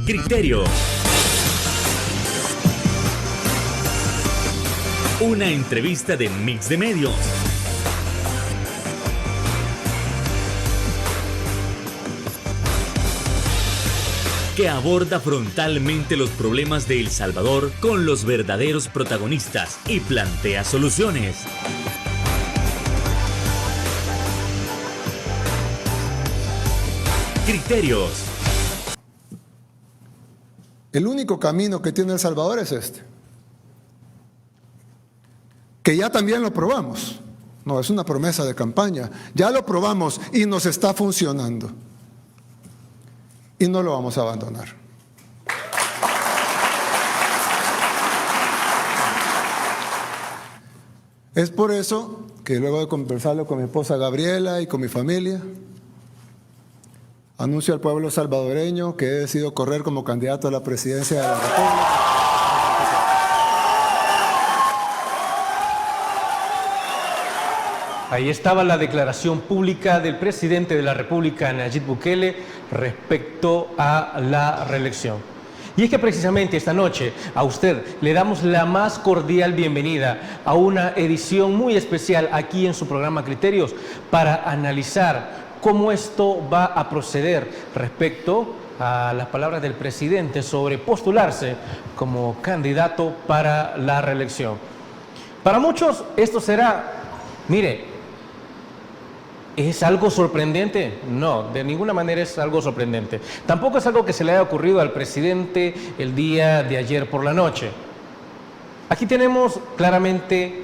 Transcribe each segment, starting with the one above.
Criterio. Una entrevista de Mix de Medios. Que aborda frontalmente los problemas de El Salvador con los verdaderos protagonistas y plantea soluciones. Criterios. El único camino que tiene El Salvador es este, que ya también lo probamos. No, es una promesa de campaña. Ya lo probamos y nos está funcionando. Y no lo vamos a abandonar. Es por eso que luego de conversarlo con mi esposa Gabriela y con mi familia, anuncio al pueblo salvadoreño que he decidido correr como candidato a la presidencia de la República. Ahí estaba la declaración pública del presidente de la República, Nayib Bukele, respecto a la reelección. Y es que precisamente esta noche a usted le damos la más cordial bienvenida a una edición muy especial aquí en su programa Criterios para analizar cómo esto va a proceder respecto a las palabras del presidente sobre postularse como candidato para la reelección. Para muchos esto será, mire, ¿es algo sorprendente? No, de ninguna manera es algo sorprendente. Tampoco es algo que se le haya ocurrido al presidente el día de ayer por la noche. Aquí tenemos claramente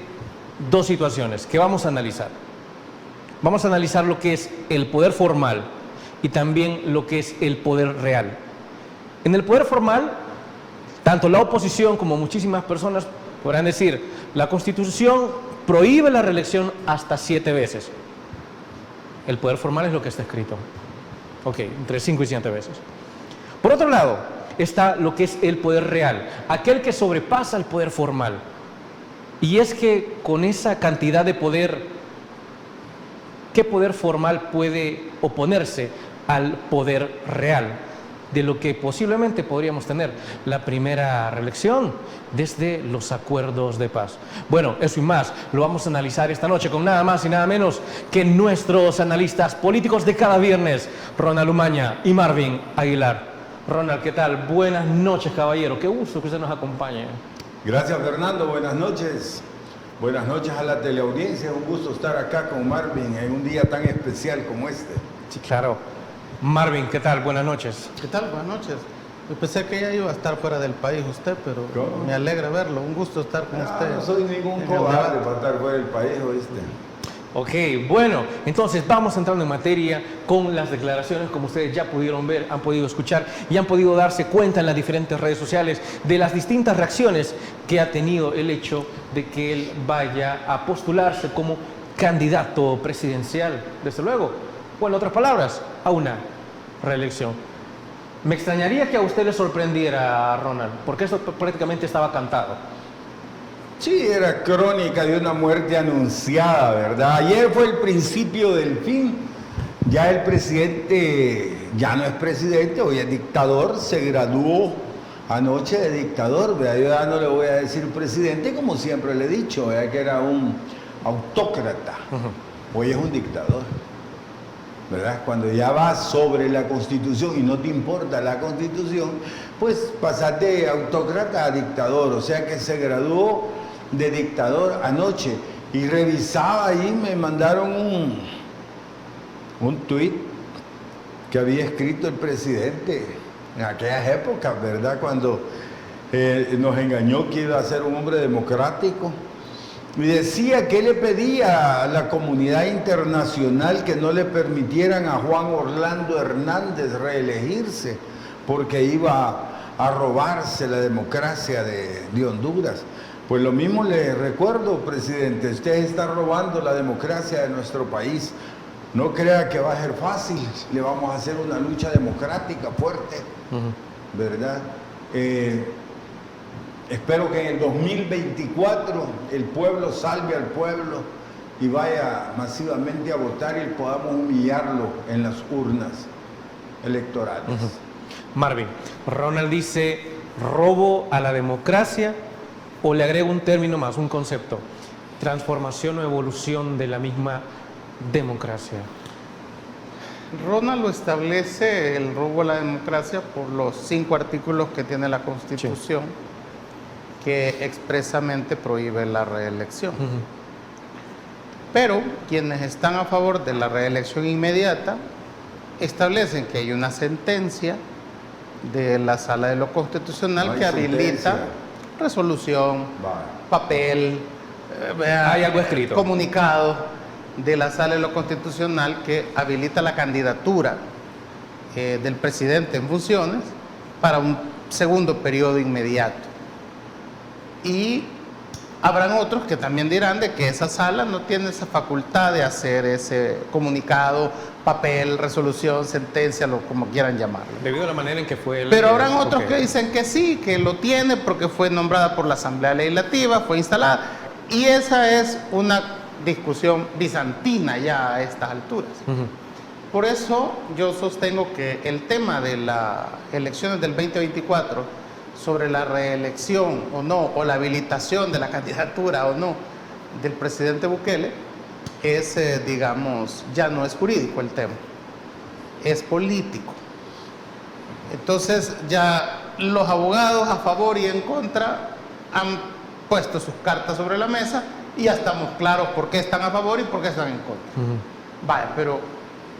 dos situaciones que vamos a analizar. Vamos a analizar lo que es el poder formal y también lo que es el poder real. En el poder formal, tanto la oposición como muchísimas personas podrán decir, la Constitución prohíbe la reelección hasta 7 veces. El poder formal es lo que está escrito. Ok, entre 5 y 7 veces. Por otro lado, está lo que es el poder real, aquel que sobrepasa el poder formal. Y es que con esa cantidad de poder, ¿qué poder formal puede oponerse al poder real? De lo que posiblemente podríamos tener la primera reelección desde los acuerdos de paz. Bueno, eso y más lo vamos a analizar esta noche con nada más y nada menos que nuestros analistas políticos de cada viernes, Ronald Umaña y Marvin Aguilar. Ronald, ¿qué tal? Buenas noches, caballero. Qué gusto que usted nos acompañe. Gracias, Fernando. Buenas noches. Buenas noches a la teleaudiencia. Es un gusto estar acá con Marvin en un día tan especial como este. Sí, claro. Marvin, ¿qué tal? Buenas noches. ¿Qué tal? Buenas noches. Yo pensé que ya iba a estar fuera del país usted, pero ¿cómo? me alegra verlo. Un gusto estar con usted. No soy ningún cobarde para estar fuera del país, ¿oíste? Ok, bueno, entonces vamos entrando en materia con las declaraciones, como ustedes ya pudieron ver, han podido escuchar y han podido darse cuenta en las diferentes redes sociales de las distintas reacciones que ha tenido el hecho de que él vaya a postularse como candidato presidencial, desde luego, o en otras palabras, a una reelección. Me extrañaría que a usted le sorprendiera, Ronald, porque eso prácticamente estaba cantado. Sí, era crónica de una muerte anunciada, ¿verdad? Ayer fue el principio del fin. Ya el presidente ya no es presidente, hoy es dictador, se graduó anoche de dictador, ¿verdad? Yo ya no le voy a decir presidente como siempre le he dicho, ¿verdad? Que era un autócrata. Hoy es un dictador, ¿verdad? Cuando ya vas sobre la Constitución y no te importa la Constitución, pues pasaste de autócrata a dictador, o sea que se graduó de dictador anoche. Y revisaba ahí, me mandaron un tuit que había escrito el presidente en aquellas épocas, ¿verdad? Cuando nos engañó que iba a ser un hombre democrático. Y decía que le pedía a la comunidad internacional que no le permitieran a Juan Orlando Hernández reelegirse porque iba a robarse la democracia de Honduras. Pues lo mismo le recuerdo, presidente, usted está robando la democracia de nuestro país. No crea que va a ser fácil, le vamos a hacer una lucha democrática fuerte, ¿verdad? Espero que en el 2024 el pueblo salve al pueblo y vaya masivamente a votar y podamos humillarlo en las urnas electorales. Marvin, Ronald dice robo a la democracia, o le agrego un término más, un concepto, transformación o evolución de la misma democracia. Ronald lo establece el robo a la democracia por los 5 artículos que tiene la Constitución, que expresamente prohíbe la reelección. Pero quienes están a favor de la reelección inmediata establecen que hay una sentencia de la Sala de lo Constitucional que habilita resolución, papel, hay algo escrito, comunicado de la Sala de lo Constitucional que habilita la candidatura del presidente en funciones para un segundo periodo inmediato. Y habrán otros que también dirán de que esa sala no tiene esa facultad de hacer ese comunicado, papel, resolución, sentencia, como quieran llamarlo. Debido a la manera en que fue el... Pero habrán otros que dicen que sí, que lo tiene porque fue nombrada por la Asamblea Legislativa, fue instalada. Y esa es una discusión bizantina ya a estas alturas. Por eso yo sostengo que el tema de las elecciones del 2024 sobre la reelección o no, o la habilitación de la candidatura o no del presidente Bukele es, digamos, ya no es jurídico el tema, es político. Entonces ya los abogados a favor y en contra han puesto sus cartas sobre la mesa y ya estamos claros por qué están a favor y por qué están en contra. Vaya, pero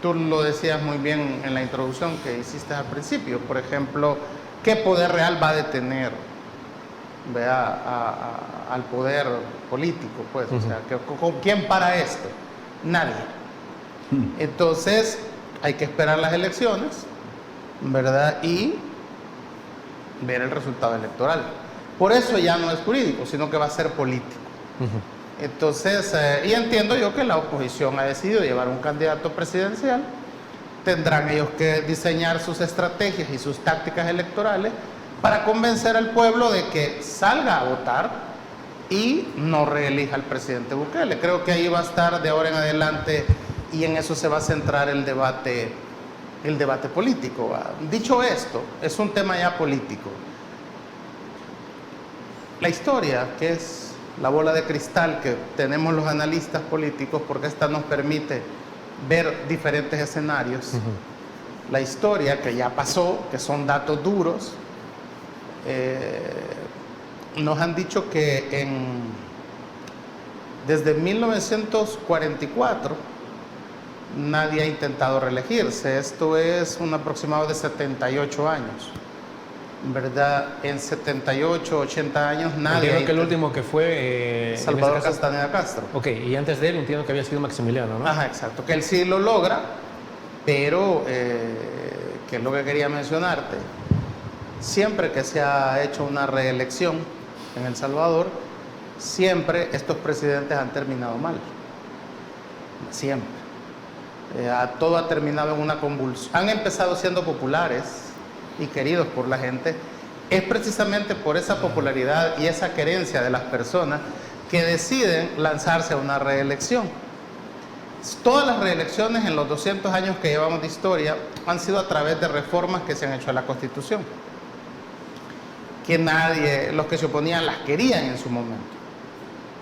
tú lo decías muy bien en la introducción que hiciste al principio. Por ejemplo, ¿qué poder real va a detener al poder político? Pues, o sea, ¿con quién para esto? Nadie. Entonces, hay que esperar las elecciones, ¿verdad? Y ver el resultado electoral. Por eso ya no es jurídico, sino que va a ser político. Entonces, y entiendo yo que la oposición ha decidido llevar un candidato presidencial. Tendrán ellos que diseñar sus estrategias y sus tácticas electorales para convencer al pueblo de que salga a votar y no reelija al presidente Bukele. Creo que ahí va a estar de ahora en adelante y en eso se va a centrar el debate político. Dicho esto, es un tema ya político. La historia, que es la bola de cristal que tenemos los analistas políticos, porque esta nos permite ver diferentes escenarios. La historia que ya pasó, que son datos duros, nos han dicho que desde 1944 nadie ha intentado reelegirse. Esto es un aproximado de 78 años. ¿Verdad? En 78, 80 años nadie... Entiendo que el último que fue... Salvador Castaneda Castro. Ok, y antes de él entiendo que había sido Maximiliano, ¿no? Ajá, exacto, que él sí lo logra, pero, que es lo que quería mencionarte, siempre que se ha hecho una reelección en El Salvador, siempre estos presidentes han terminado mal. Siempre. Todo ha terminado en una convulsión. Han empezado siendo populares y queridos por la gente. Es precisamente por esa popularidad y esa querencia de las personas que deciden lanzarse a una reelección. Todas las reelecciones en los 200 años que llevamos de historia han sido a través de reformas que se han hecho a la Constitución, que nadie, los que se oponían las querían en su momento.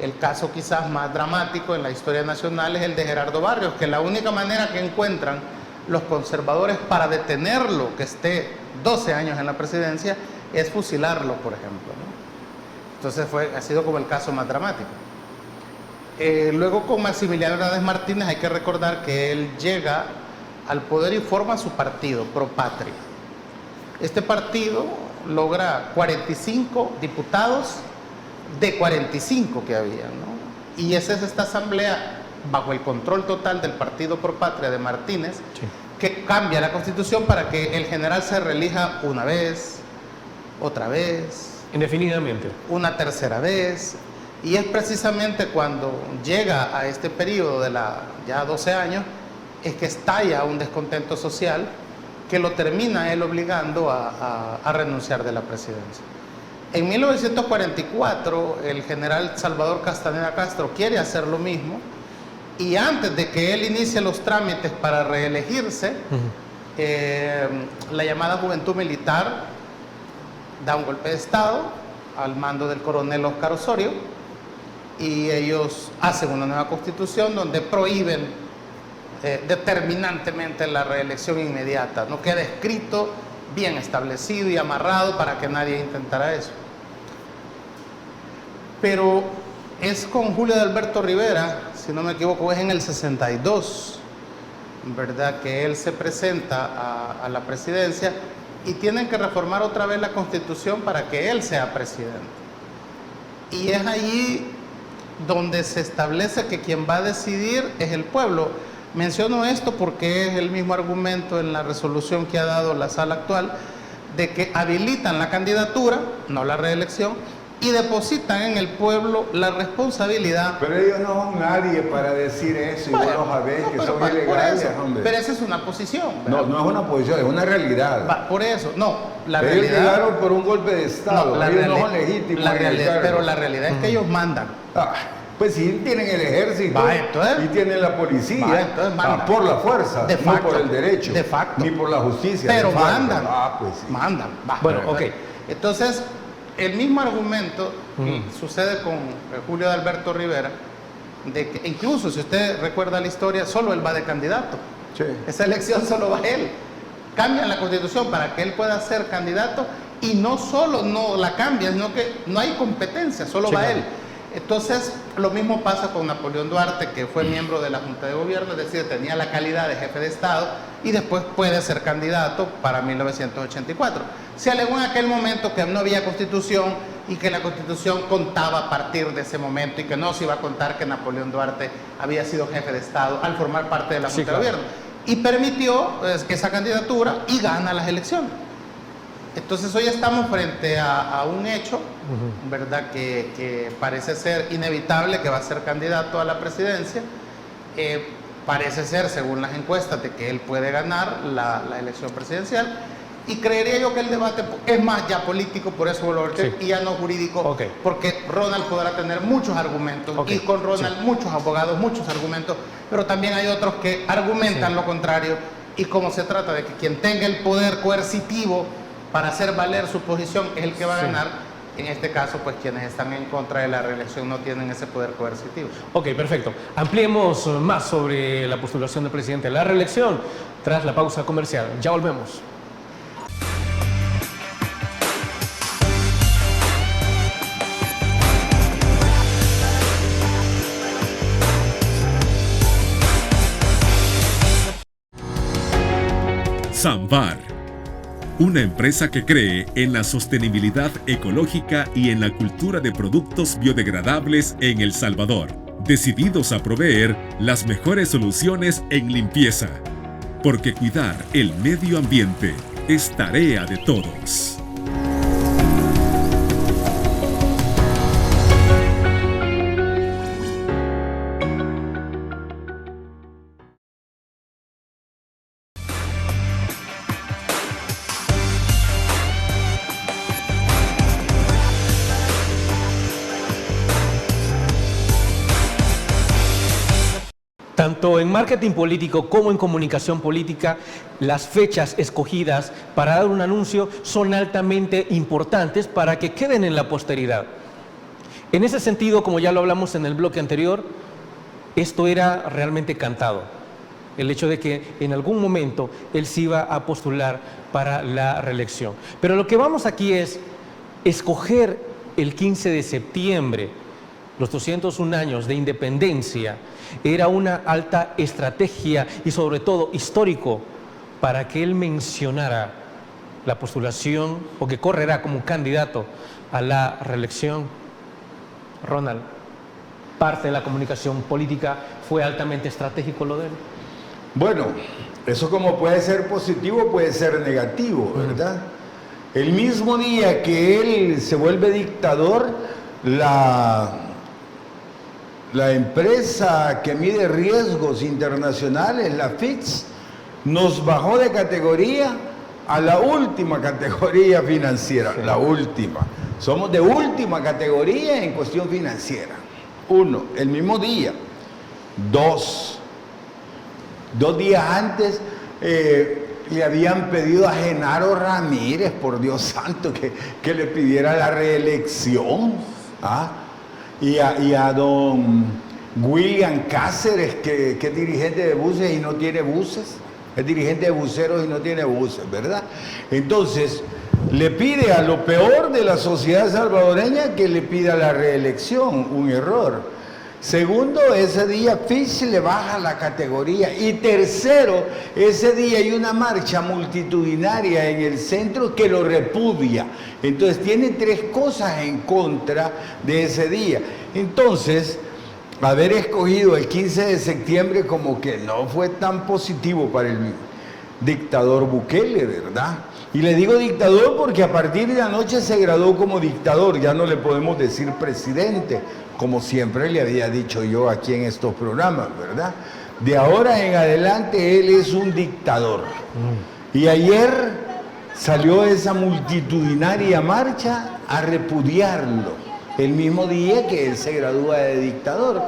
El caso quizás más dramático en la historia nacional es el de Gerardo Barrios, que la única manera que encuentran los conservadores para detenerlo, que esté 12 años en la presidencia, es fusilarlo, por ejemplo, ¿no? Entonces ha sido como el caso más dramático. Luego con Maximiliano Hernández Martínez hay que recordar que él llega al poder y forma su partido, Pro Patria. Este partido logra 45 diputados de 45 que había, ¿no? Y esa es esta asamblea bajo el control total del partido Pro Patria de Martínez, sí, que cambia la Constitución para que el general se reelija una vez, otra vez, indefinidamente, una tercera vez. Y es precisamente cuando llega a este periodo de ya 12 años, es que estalla un descontento social que lo termina él obligando a renunciar de la presidencia. En 1944, el general Salvador Castaneda Castro quiere hacer lo mismo, y antes de que él inicie los trámites para reelegirse, la llamada Juventud Militar da un golpe de Estado al mando del coronel Óscar Osorio y ellos hacen una nueva constitución donde prohíben determinantemente la reelección inmediata. No queda escrito, bien establecido y amarrado para que nadie intentara eso. Pero es con Julio de Alberto Rivera, si no me equivoco, es en el 62, ¿verdad?, que él se presenta a la presidencia y tienen que reformar otra vez la Constitución para que él sea presidente. Y es allí donde se establece que quien va a decidir es el pueblo. Menciono esto porque es el mismo argumento en la resolución que ha dado la sala actual, de que habilitan la candidatura, no la reelección, y depositan en el pueblo la responsabilidad. Pero ellos no son nadie para decir eso, y Bueno, vos lo sabés que son por ilegales, eso, hombre. pero esa es una posición. No, no es una posición, es una realidad. Por eso, no, la Ellos realidad... llegaron por un golpe de Estado, No, ellos no son legítimos. pero la realidad es que ellos mandan. Pues sí, tienen el ejército y tienen la policía, por la fuerza, de facto, no por el derecho, de facto, ni por la justicia. pero de facto. mandan, Pues sí. mandan. Bueno, ok. Entonces, el mismo argumento sucede con Julio de Alberto Rivera, de que incluso si usted recuerda la historia, solo él va de candidato. Sí. Esa elección solo va él. Cambian la constitución para que él pueda ser candidato y no solo no la cambian, sino que no hay competencia, solo va él. Entonces, lo mismo pasa con Napoleón Duarte, que fue miembro de la Junta de Gobierno, es decir, tenía la calidad de jefe de Estado y después puede ser candidato para 1984. Se alegó en aquel momento que no había constitución y que la constitución contaba a partir de ese momento y que no se iba a contar que Napoleón Duarte había sido jefe de Estado al formar parte de la Junta de Gobierno. Y permitió esa candidatura y gana las elecciones. Entonces hoy estamos frente a un hecho, ¿verdad?, que parece ser inevitable, que va a ser candidato a la presidencia. Parece ser, según las encuestas, de que él puede ganar la elección presidencial. Y creería yo que el debate es más ya político, por eso vuelvo a decir, y ya no jurídico, porque Ronald podrá tener muchos argumentos, y con Ronald muchos abogados, muchos argumentos, pero también hay otros que argumentan lo contrario, y como se trata de que quien tenga el poder coercitivo para hacer valer su posición es el que va a ganar. En este caso, pues quienes están en contra de la reelección no tienen ese poder coercitivo. Ok, perfecto. Ampliemos más sobre la postulación del presidente a la reelección tras la pausa comercial. Ya volvemos. Samvar, una empresa que cree en la sostenibilidad ecológica y en la cultura de productos biodegradables en El Salvador, decididos a proveer las mejores soluciones en limpieza, porque cuidar el medio ambiente es tarea de todos. Tanto en marketing político como en comunicación política, las fechas escogidas para dar un anuncio son altamente importantes para que queden en la posteridad. En ese sentido, como ya lo hablamos en el bloque anterior, esto era realmente cantado. El hecho de que en algún momento él se iba a postular para la reelección. Pero lo que vamos aquí es escoger el 15 de septiembre, los 201 años de independencia, era una alta estrategia y sobre todo histórico para que él mencionara la postulación o que correrá como candidato a la reelección. Ronald, parte de la comunicación política fue altamente estratégico lo de él. Bueno, eso como puede ser positivo, puede ser negativo, ¿verdad? El mismo día que él se vuelve dictador, la empresa que mide riesgos internacionales, la Fitch, nos bajó de categoría a la última categoría financiera, la última. Somos de última categoría en cuestión financiera. 1, el mismo día. 2 días antes le habían pedido a Genaro Ramírez, por Dios santo, que le pidiera la reelección. Y a don William Cáceres, que es dirigente de buses y no tiene buses. Es dirigente de buceros y no tiene buses, ¿verdad? Entonces, le pide a lo peor de la sociedad salvadoreña que le pida la reelección, un error. Segundo, ese día Fitch le baja la categoría. Y tercero, ese día hay una marcha multitudinaria en el centro que lo repudia. Entonces, tiene tres cosas en contra de ese día. Entonces, haber escogido el 15 de septiembre como que no fue tan positivo para el dictador Bukele, ¿verdad? Y le digo dictador porque a partir de anoche se graduó como dictador, ya no le podemos decir presidente, como siempre le había dicho yo aquí en estos programas, ¿verdad? De ahora en adelante él es un dictador. Y ayer salió esa multitudinaria marcha a repudiarlo, el mismo día que él se gradúa de dictador.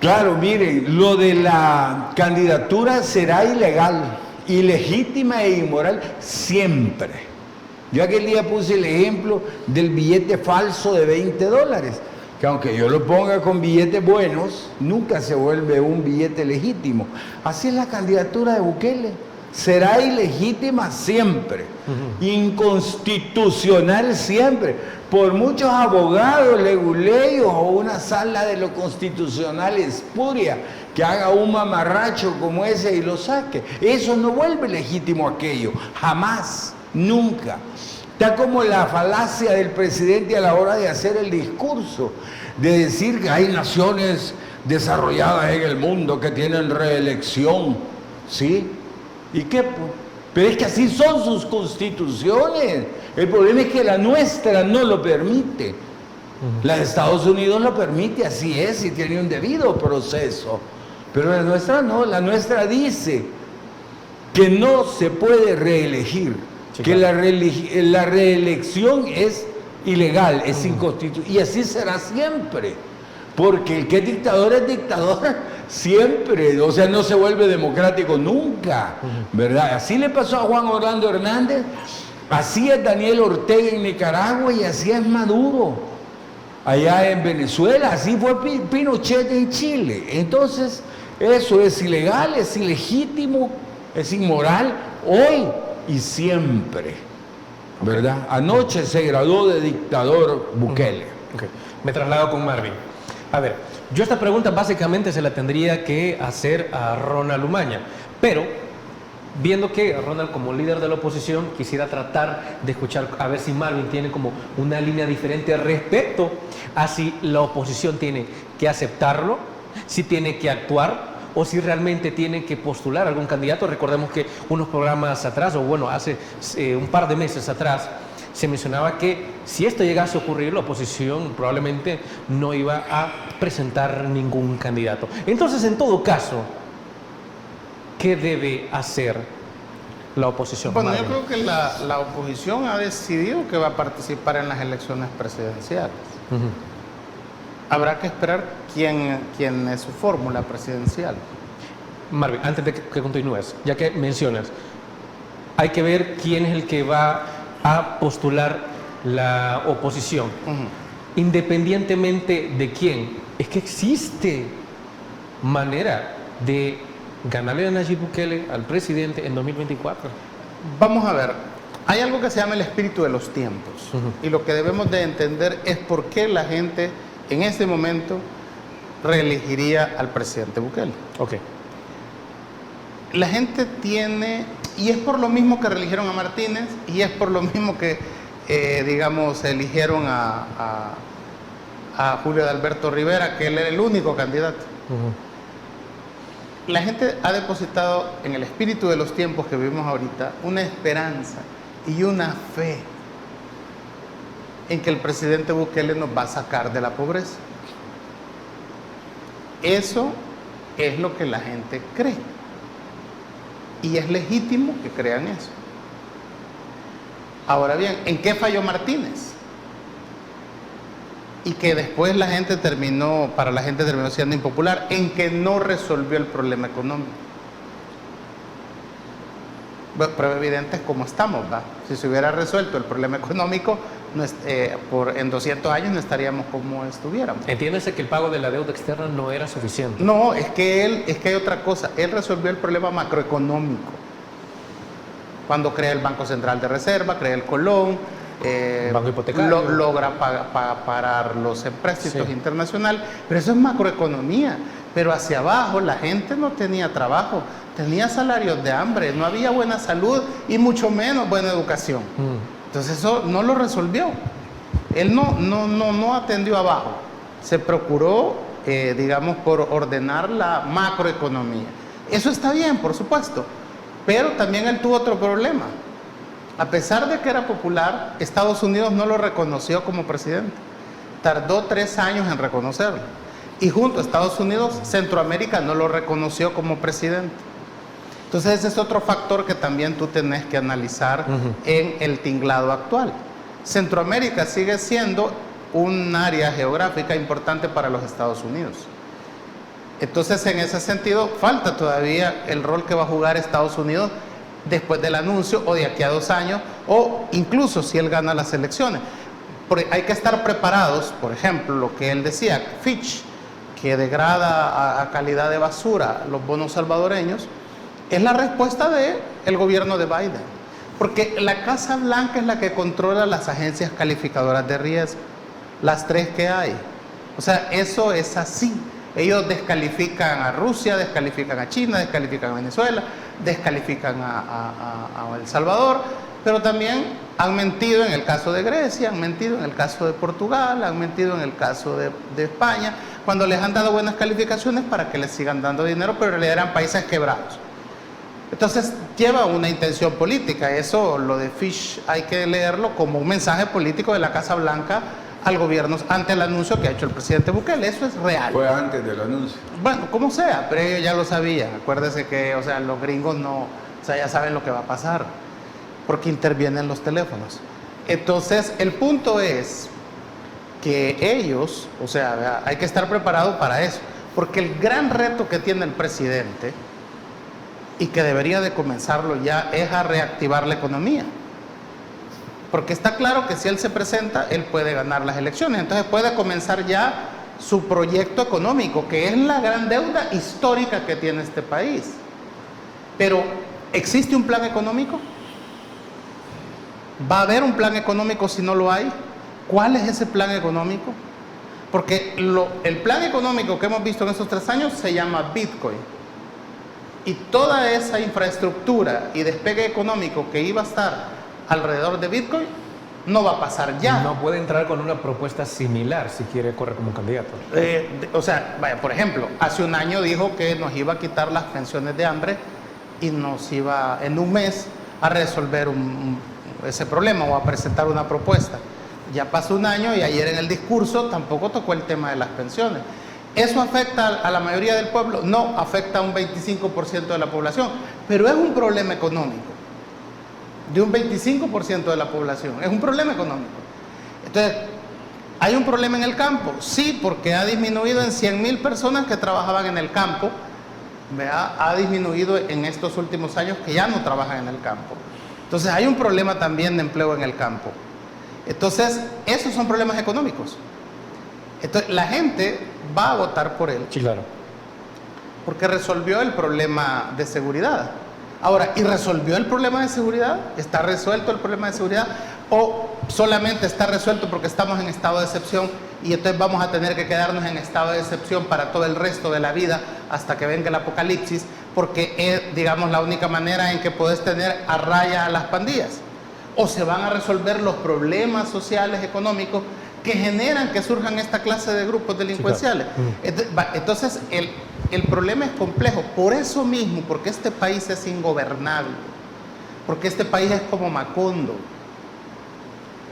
Claro, miren, lo de la candidatura será ilegal, ilegítima e inmoral siempre. Yo aquel día puse el ejemplo del billete falso de $20, que aunque yo lo ponga con billetes buenos, nunca se vuelve un billete legítimo. Así es la candidatura de Bukele. Será ilegítima siempre, inconstitucional siempre, por muchos abogados, leguleyos o una sala de lo constitucional espuria que haga un mamarracho como ese y lo saque. Eso no vuelve legítimo aquello, jamás, nunca. Está como la falacia del presidente a la hora de hacer el discurso, de decir que hay naciones desarrolladas en el mundo que tienen reelección, ¿sí? ¿Y qué? Pero es que así son sus constituciones. El problema es que la nuestra no lo permite. La de Estados Unidos lo permite, así es, y tiene un debido proceso. Pero la nuestra no, la nuestra dice que no se puede reelegir, sí, que claro, la reelección es ilegal, es inconstitucional, y así será siempre. Porque el que es dictador siempre, o sea, no se vuelve democrático nunca, ¿verdad? Así le pasó a Juan Orlando Hernández, así es Daniel Ortega en Nicaragua y así es Maduro allá en Venezuela, así fue Pinochet en Chile. Entonces, eso es ilegal, es ilegítimo, es inmoral, hoy y siempre, ¿verdad? Anoche se graduó de dictador Bukele. Okay. Me traslado con Marvin. A ver, yo esta pregunta básicamente se la tendría que hacer a Ronald Umaña, pero viendo que Ronald como líder de la oposición quisiera tratar de escuchar a ver si Marvin tiene como una línea diferente respecto a si la oposición tiene que aceptarlo, si tiene que actuar o si realmente tiene que postular algún candidato. Recordemos que unos programas atrás, o bueno, hace un par de meses atrás, se mencionaba que si esto llegase a ocurrir, la oposición probablemente no iba a presentar ningún candidato. Entonces, en todo caso, ¿qué debe hacer la oposición? Bueno, yo creo que la oposición ha decidido que va a participar en las elecciones presidenciales. Habrá que esperar quién es su fórmula presidencial. Marvin, antes de que continúes, ya que mencionas, hay que ver quién es el que va a postular la oposición. Independientemente de quién, es que existe manera de ganarle a Nayib Bukele, al presidente, en 2024. Vamos a ver, hay algo que se llama el espíritu de los tiempos. Y lo que debemos de entender es por qué la gente en este momento reelegiría al presidente Bukele. Ok. La gente tiene, y es por lo mismo que reeligieron a Martínez, y es por lo mismo que, digamos, eligieron a Julio de Alberto Rivera, que él era el único candidato. La gente ha depositado en el espíritu de los tiempos que vivimos ahorita una esperanza y una fe en que el presidente Bukele nos va a sacar de la pobreza. Eso es lo que la gente cree. Y es legítimo que crean eso. Ahora bien, ¿en qué falló Martínez? Y que después para la gente terminó siendo impopular, en que no resolvió el problema económico. Bueno, prueba evidente es cómo estamos, ¿va? Si se hubiera resuelto el problema económico, en 200 años no estaríamos como estuviéramos. Entiéndase que el pago de la deuda externa no era suficiente. No, es que hay otra cosa. Él resolvió el problema macroeconómico. Cuando crea el Banco Central de Reserva, crea el Colón, Banco hipotecario. logra parar los empréstitos internacionales, pero eso es macroeconomía. Pero hacia abajo la gente no tenía trabajo, tenía salarios de hambre, no había buena salud y mucho menos buena educación. Entonces eso no lo resolvió. Él no atendió abajo, se procuró, digamos, por ordenar la macroeconomía. Eso está bien, por supuesto, pero también él tuvo otro problema. A pesar de que era popular, Estados Unidos no lo reconoció como presidente. Tardó 3 años en reconocerlo. Y junto a Estados Unidos, Centroamérica no lo reconoció como presidente. Entonces ese es otro factor que también tú tenés que analizar en el tinglado actual. Centroamérica sigue siendo un área geográfica importante para los Estados Unidos. Entonces en ese sentido falta todavía el rol que va a jugar Estados Unidos después del anuncio o de aquí a 2 años o incluso si él gana las elecciones. Porque hay que estar preparados, por ejemplo, lo que él decía, Fitch, que degrada a calidad de basura los bonos salvadoreños, es la respuesta del gobierno de Biden. Porque la Casa Blanca es la que controla las agencias calificadoras de riesgo, las 3 que hay. O sea, eso es así. Ellos descalifican a Rusia, descalifican a China, descalifican a Venezuela, descalifican a El Salvador, pero también han mentido en el caso de Grecia, han mentido en el caso de Portugal, han mentido en el caso de España, cuando les han dado buenas calificaciones para que les sigan dando dinero, pero en realidad eran países quebrados. Entonces lleva una intención política. Eso, lo de Fitch, hay que leerlo como un mensaje político de la Casa Blanca al gobierno ante el anuncio que ha hecho el presidente Bukele. Eso es real. Fue antes del anuncio. Bueno, como sea, pero ellos ya lo sabían. Acuérdese que, o sea, los gringos no, o sea, ya saben lo que va a pasar, porque intervienen los teléfonos. Entonces, el punto es que ellos, o sea, hay que estar preparado para eso, porque el gran reto que tiene el presidente, y que debería de comenzarlo ya, es a reactivar la economía. Porque está claro que si él se presenta, él puede ganar las elecciones. Entonces puede comenzar ya su proyecto económico, que es la gran deuda histórica que tiene este país. Pero, ¿existe un plan económico? ¿Va a haber un plan económico si no lo hay? ¿Cuál es ese plan económico? Porque el plan económico que hemos visto en estos 3 años se llama Bitcoin. Y toda esa infraestructura y despegue económico que iba a estar alrededor de Bitcoin no va a pasar ya. No puede entrar con una propuesta similar si quiere correr como candidato. O sea, vaya, por ejemplo, hace 1 año dijo que nos iba a quitar las pensiones de hambre y nos iba en 1 mes a resolver ese problema o a presentar una propuesta. Ya pasó 1 año y ayer en el discurso tampoco tocó el tema de las pensiones. ¿Eso afecta a la mayoría del pueblo? No, afecta a un 25% de la población, pero es un problema económico. De un 25% de la población, es un problema económico. Entonces, ¿hay un problema en el campo? Sí, porque ha disminuido en 100,000 personas que trabajaban en el campo, ¿verdad? Ha disminuido en estos últimos años que ya no trabajan en el campo. Entonces, hay un problema también de empleo en el campo. Entonces, esos son problemas económicos. Entonces, la gente va a votar por él. Sí, claro. Porque resolvió el problema de seguridad. Ahora, ¿y resolvió el problema de seguridad? ¿Está resuelto el problema de seguridad? ¿O solamente está resuelto porque estamos en estado de excepción y entonces vamos a tener que quedarnos en estado de excepción para todo el resto de la vida hasta que venga el apocalipsis? Porque es, digamos, la única manera en que puedes tener a raya a las pandillas. ¿O se van a resolver los problemas sociales, económicos que generan que surjan esta clase de grupos delincuenciales? Sí, claro. Entonces, el problema es complejo, por eso mismo, porque este país es ingobernable, porque este país es como Macondo,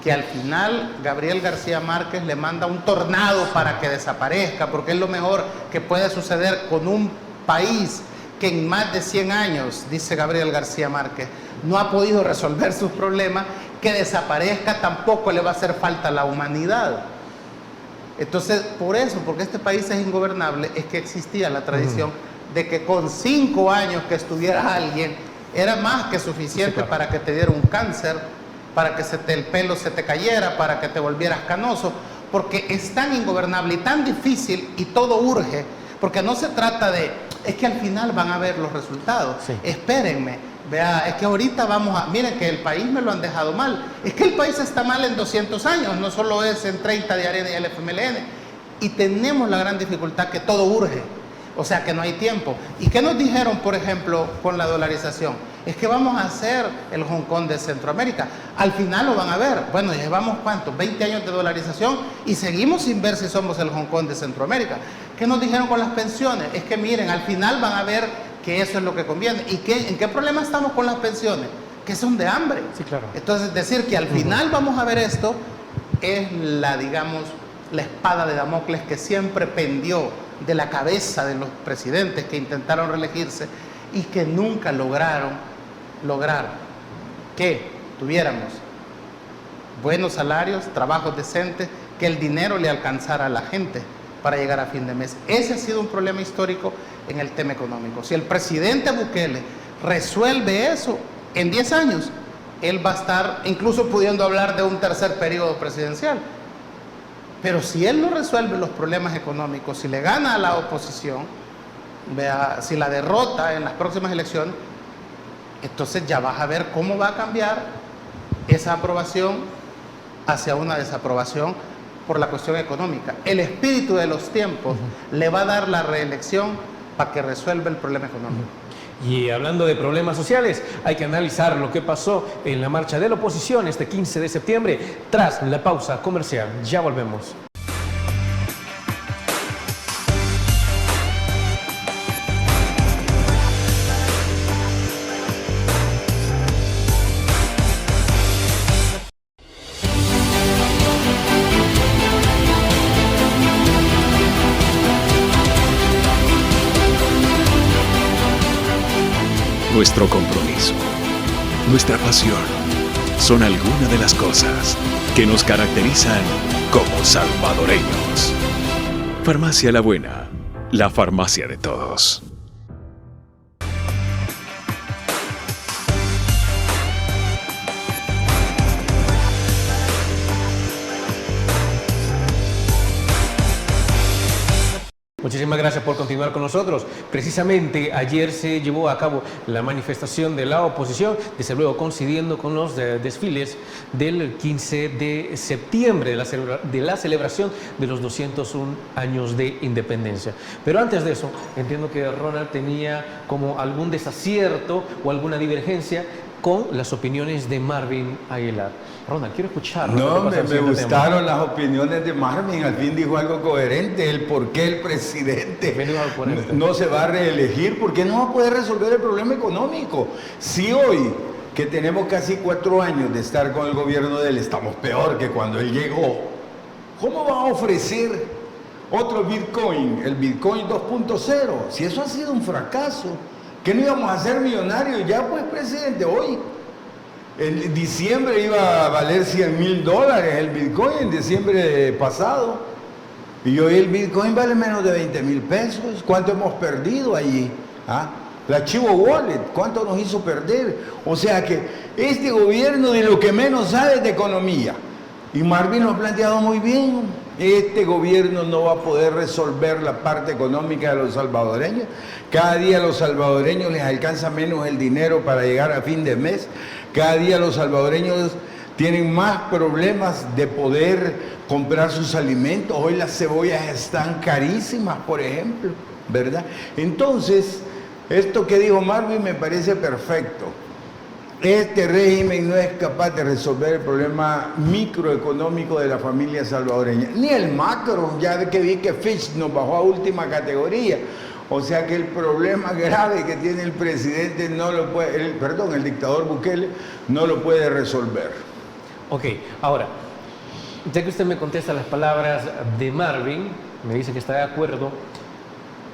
que al final Gabriel García Márquez le manda un tornado para que desaparezca, porque es lo mejor que puede suceder con un país que en más de 100 años, dice Gabriel García Márquez, no ha podido resolver sus problemas. Que desaparezca tampoco le va a hacer falta a la humanidad. Entonces, por eso, porque este país es ingobernable, es que existía la tradición de que con 5 años que estuviera alguien era más que suficiente Sí, claro. para que te diera un cáncer, para que el pelo se te cayera, para que te volvieras canoso, porque es tan ingobernable y tan difícil y todo urge, porque no se trata de, es que al final van a ver los resultados, Sí. espérenme, vea, es que ahorita miren que el país me lo han dejado mal, es que el país está mal en 200 años, no solo es en 30 de Arena y el FMLN, y tenemos la gran dificultad que todo urge. O sea que no hay tiempo. ¿Y qué nos dijeron, por ejemplo, con la dolarización? Es que vamos a hacer el Hong Kong de Centroamérica. Al final lo van a ver. Bueno, llevamos ¿cuánto? 20 años de dolarización y seguimos sin ver si somos el Hong Kong de Centroamérica. ¿Qué nos dijeron con las pensiones? Es que miren, al final van a ver que eso es lo que conviene. ¿Y en qué problema estamos con las pensiones? Que son de hambre. Sí, claro. Entonces, decir que al final vamos a ver esto es digamos, la espada de Damocles que siempre pendió de la cabeza de los presidentes que intentaron reelegirse y que nunca lograron que tuviéramos buenos salarios, trabajos decentes, que el dinero le alcanzara a la gente para llegar a fin de mes. Ese ha sido un problema histórico en el tema económico. Si el presidente Bukele resuelve eso, en 10 años, él va a estar incluso pudiendo hablar de un tercer periodo presidencial. Pero si él no resuelve los problemas económicos, si le gana a la oposición, si la derrota en las próximas elecciones, entonces ya vas a ver cómo va a cambiar esa aprobación hacia una desaprobación por la cuestión económica. El espíritu de los tiempos le va a dar la reelección para que resuelva el problema económico. Y hablando de problemas sociales, hay que analizar lo que pasó en la marcha de la oposición este 15 de septiembre, tras la pausa comercial. Ya volvemos. Nuestro compromiso, nuestra pasión, son algunas de las cosas que nos caracterizan como salvadoreños. Farmacia La Buena, la farmacia de todos. Muchísimas gracias por continuar con nosotros. Precisamente ayer se llevó a cabo la manifestación de la oposición, desde luego coincidiendo con los desfiles del 15 de septiembre, de la celebración de los 201 años de independencia. Pero antes de eso, entiendo que Ronald tenía como algún desacierto o alguna divergencia con las opiniones de Marvin Aguilar. Ronald, quiero escuchar. No, me gustaron las opiniones de Marvin. Al fin dijo algo coherente, el por qué el presidente no se va a reelegir, porque no va a poder resolver el problema económico. Si hoy, que tenemos casi 4 años de estar con el gobierno de él, estamos peor que cuando él llegó, ¿cómo va a ofrecer otro Bitcoin, el Bitcoin 2.0? Si eso ha sido un fracaso, ¿qué no íbamos a ser millonarios ya, pues, presidente? Hoy, en diciembre iba a valer $100,000 el Bitcoin, en diciembre pasado, y hoy el Bitcoin vale menos de 20,000 pesos. ¿Cuánto hemos perdido allí? La Chivo Wallet, ¿cuánto nos hizo perder? O sea que este gobierno de lo que menos sabe es de economía. Y Marvin lo ha planteado muy bien. Este gobierno no va a poder resolver la parte económica de los salvadoreños. Cada día a los salvadoreños les alcanza menos el dinero para llegar a fin de mes. Cada día los salvadoreños tienen más problemas de poder comprar sus alimentos. Hoy las cebollas están carísimas, por ejemplo, ¿verdad? Entonces, esto que dijo Marvin me parece perfecto. Este régimen no es capaz de resolver el problema microeconómico de la familia salvadoreña, ni el macro, ya que vi que Fitch nos bajó a última categoría. O sea que el problema grave que tiene el presidente no lo puede, el dictador Bukele no lo puede resolver. Ok, ahora, ya que usted me contesta las palabras de Marvin, me dice que está de acuerdo,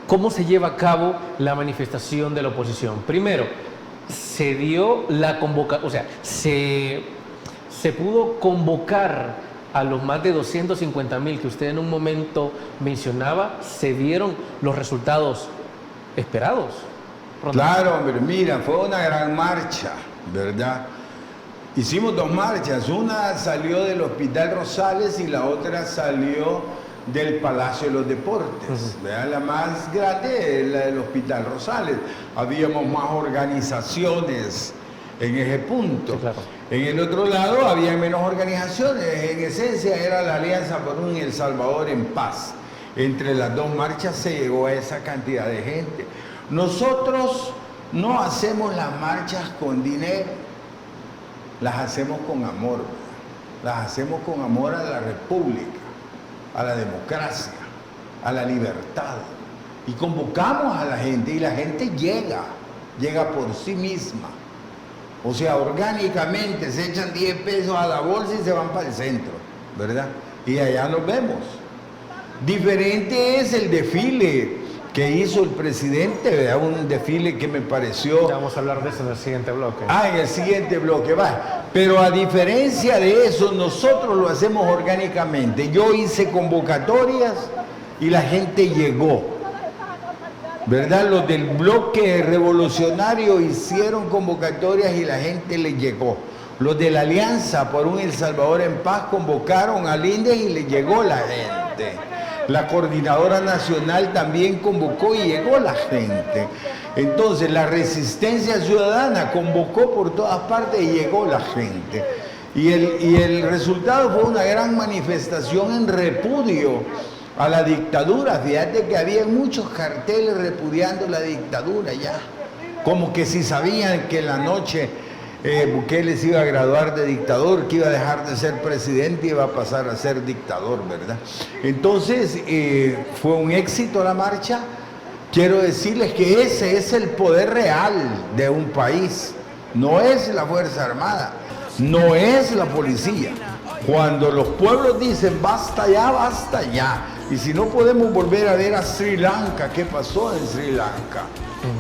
¿cómo se lleva a cabo la manifestación de la oposición? Primero, se dio la convocatoria, o sea, se pudo convocar a los más de 250,000 que usted en un momento mencionaba. ¿Se dieron los resultados esperados? Claro, hombre, mira, fue una gran marcha, ¿verdad? Hicimos 2 marchas, una salió del Hospital Rosales y la otra salió del Palacio de los Deportes. ¿Verdad? La más grande es la del Hospital Rosales. Habíamos más organizaciones en ese punto. Sí, claro. En el otro lado había menos organizaciones. En esencia era la Alianza por un El Salvador en Paz. Entre las 2 marchas se llegó a esa cantidad de gente. Nosotros no hacemos las marchas con dinero, las hacemos con amor. Las hacemos con amor a la República, a la democracia, a la libertad. Y convocamos a la gente y la gente llega por sí misma. O sea, orgánicamente se echan 10 pesos a la bolsa y se van para el centro, ¿verdad? Y allá nos vemos. Diferente es el desfile que hizo el presidente, ¿verdad? Un desfile que me pareció... Ya vamos a hablar de eso en el siguiente bloque. En el siguiente bloque, va. Pero a diferencia de eso, nosotros lo hacemos orgánicamente. Yo hice convocatorias y la gente llegó, ¿verdad? Los del bloque revolucionario hicieron convocatorias y la gente le llegó. Los de la Alianza por un El Salvador en Paz convocaron al INDE y le llegó la gente. La Coordinadora Nacional también convocó y llegó la gente. Entonces la Resistencia Ciudadana convocó por todas partes y llegó la gente. Y el resultado fue una gran manifestación en repudio a la dictadura. Fíjate que había muchos carteles repudiando la dictadura ya. Como que si sabían que en la noche Bukele se iba a graduar de dictador, que iba a dejar de ser presidente y iba a pasar a ser dictador, ¿verdad? Entonces, fue un éxito la marcha. Quiero decirles que ese es el poder real de un país. No es la Fuerza Armada, no es la policía. Cuando los pueblos dicen basta ya, y si no podemos volver a ver a Sri Lanka, ¿qué pasó en Sri Lanka?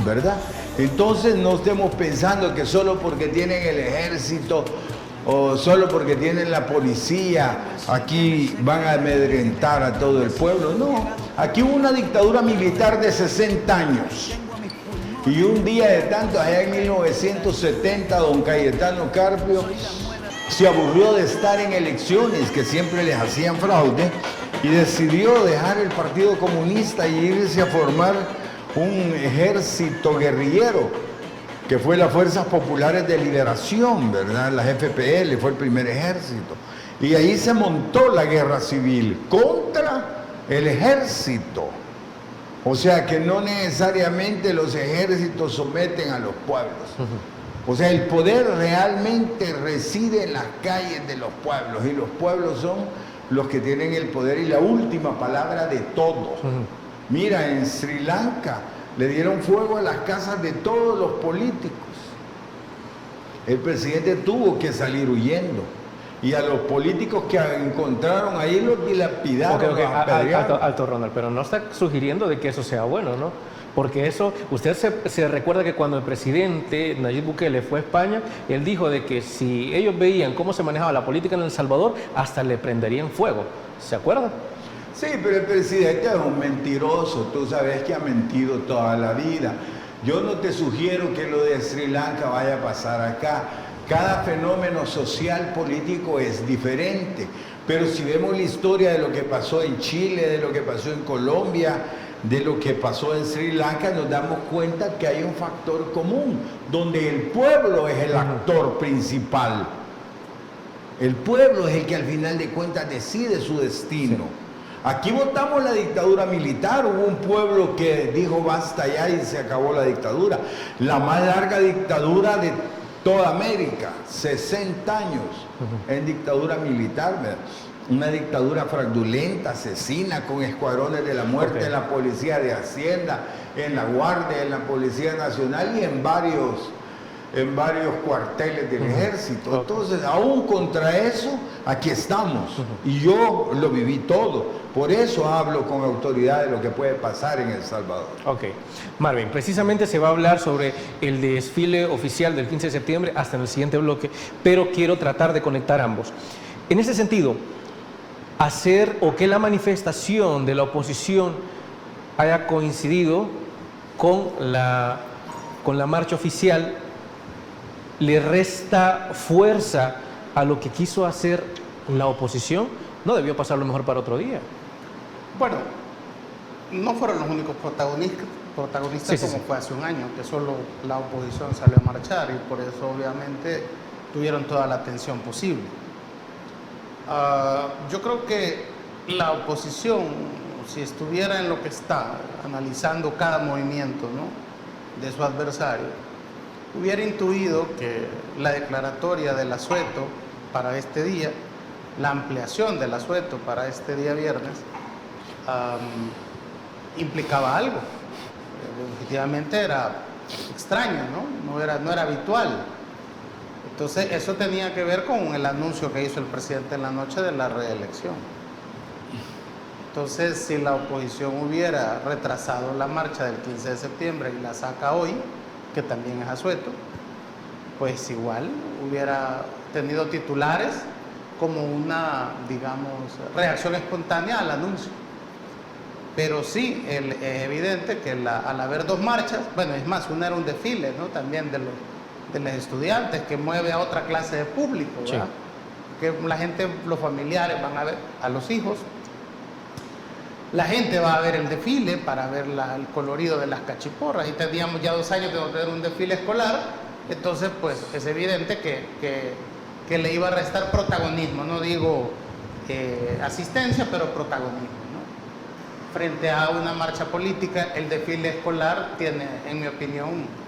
¿Verdad? Entonces no estemos pensando que solo porque tienen el ejército o solo porque tienen la policía, aquí van a amedrentar a todo el pueblo. No, aquí hubo una dictadura militar de 60 años. Y un día de tanto, allá en 1970, don Cayetano Carpio se aburrió de estar en elecciones que siempre les hacían fraude y decidió dejar el Partido Comunista y irse a formar un ejército guerrillero, que fue las Fuerzas Populares de Liberación, ¿verdad? Las FPL, fue el primer ejército. Y ahí se montó la guerra civil contra el ejército. O sea que no necesariamente los ejércitos someten a los pueblos. O sea, el poder realmente reside en las calles de los pueblos, y los pueblos son los que tienen el poder y la última palabra de todo. Mira, en Sri Lanka le dieron fuego a las casas de todos los políticos. El presidente tuvo que salir huyendo. Y a los políticos que encontraron ahí los dilapidaron. Okay. Alto, Ronald, pero no está sugiriendo de que eso sea bueno, ¿no? Porque eso, usted se recuerda que cuando el presidente Nayib Bukele fue a España, él dijo de que si ellos veían cómo se manejaba la política en El Salvador, hasta le prenderían fuego. ¿Se acuerda? Sí, pero el presidente es un mentiroso, tú sabes que ha mentido toda la vida. Yo no te sugiero que lo de Sri Lanka vaya a pasar acá. Cada fenómeno social, político es diferente, pero si vemos la historia de lo que pasó en Chile, de lo que pasó en Colombia, de lo que pasó en Sri Lanka, nos damos cuenta que hay un factor común, donde el pueblo es el actor principal. El pueblo es el que al final de cuentas decide su destino. Aquí votamos la dictadura militar, hubo un pueblo que dijo basta ya y se acabó la dictadura. La más larga dictadura de toda América, 60 años en dictadura militar, ¿verdad? Una dictadura fraudulenta, asesina, con escuadrones de la muerte en la Policía de Hacienda, en la Guardia, en la Policía Nacional y en varios cuarteles del ejército. Entonces, aún contra eso, aquí estamos. Y yo lo viví todo. Por eso hablo con autoridad de lo que puede pasar en El Salvador. Ok. Marvin, precisamente se va a hablar sobre el desfile oficial del 15 de septiembre hasta en el siguiente bloque, pero quiero tratar de conectar ambos. En ese sentido, hacer o que la manifestación de la oposición haya coincidido con la con la marcha oficial le resta fuerza a lo que quiso hacer la oposición? ¿No debió pasar lo mejor para otro día? Bueno, no fueron los únicos protagonistas Sí. como fue hace un año, que solo la oposición salió a marchar y por eso obviamente tuvieron toda la atención posible. Yo creo que la oposición, si estuviera en lo que está, analizando cada movimiento, ¿no?, de su adversario, hubiera intuido que la declaratoria del asueto para este día, la ampliación del asueto para este día viernes, implicaba algo. Definitivamente era extraño, ¿no? No era habitual. Entonces, eso tenía que ver con el anuncio que hizo el presidente en la noche de la reelección. Entonces, si la oposición hubiera retrasado la marcha del 15 de septiembre y la saca hoy, que también es asueto, pues igual hubiera tenido titulares como una, digamos, reacción espontánea al anuncio. Pero sí, es evidente que al haber dos marchas, bueno, es más, una era un desfile, ¿no?, también de los estudiantes, que mueve a otra clase de público, ¿verdad? Sí. Que la gente, los familiares van a ver a los hijos, la gente va a ver el desfile para ver el colorido de las cachiporras, y teníamos ya 2 años de no tener un desfile escolar, entonces pues es evidente que le iba a restar protagonismo, no digo asistencia, pero protagonismo. Frente a una marcha política, el desfile escolar tiene, en mi opinión,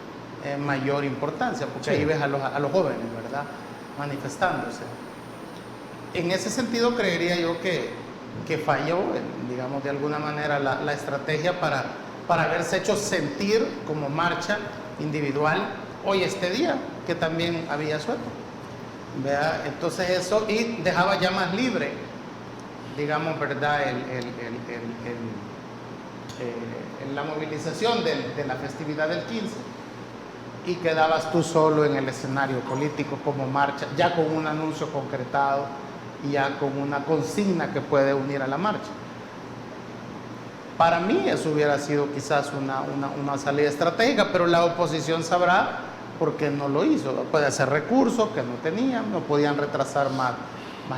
mayor importancia, porque ahí ves a los jóvenes, ¿verdad?, manifestándose. En ese sentido, creería yo que falló, digamos, de alguna manera la estrategia para haberse hecho sentir como marcha individual hoy este día, que también había asueto. ¿Verdad? Entonces eso, y dejaba ya más libre, digamos, ¿verdad?, la movilización de la festividad del 15, y quedabas tú solo en el escenario político como marcha, ya con un anuncio concretado y ya con una consigna que puede unir a la marcha. Para mí eso hubiera sido quizás una salida estratégica, pero la oposición sabrá por qué no lo hizo. Puede ser recursos que no tenían, no podían retrasar más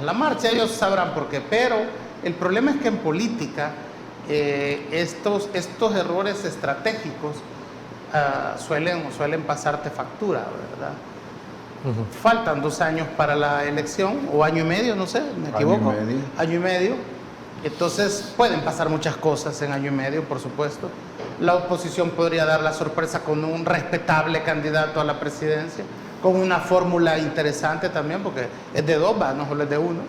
la marcha, ellos sabrán por qué. Pero el problema es que en política estos errores estratégicos suelen pasarte factura, ¿verdad? Faltan 2 años para la elección, o año y medio, no sé, me equivoco. Año y medio. Entonces pueden pasar muchas cosas en año y medio, por supuesto. La oposición podría dar la sorpresa con un respetable candidato a la presidencia, con una fórmula interesante también, porque es de 2, no solo es de 1.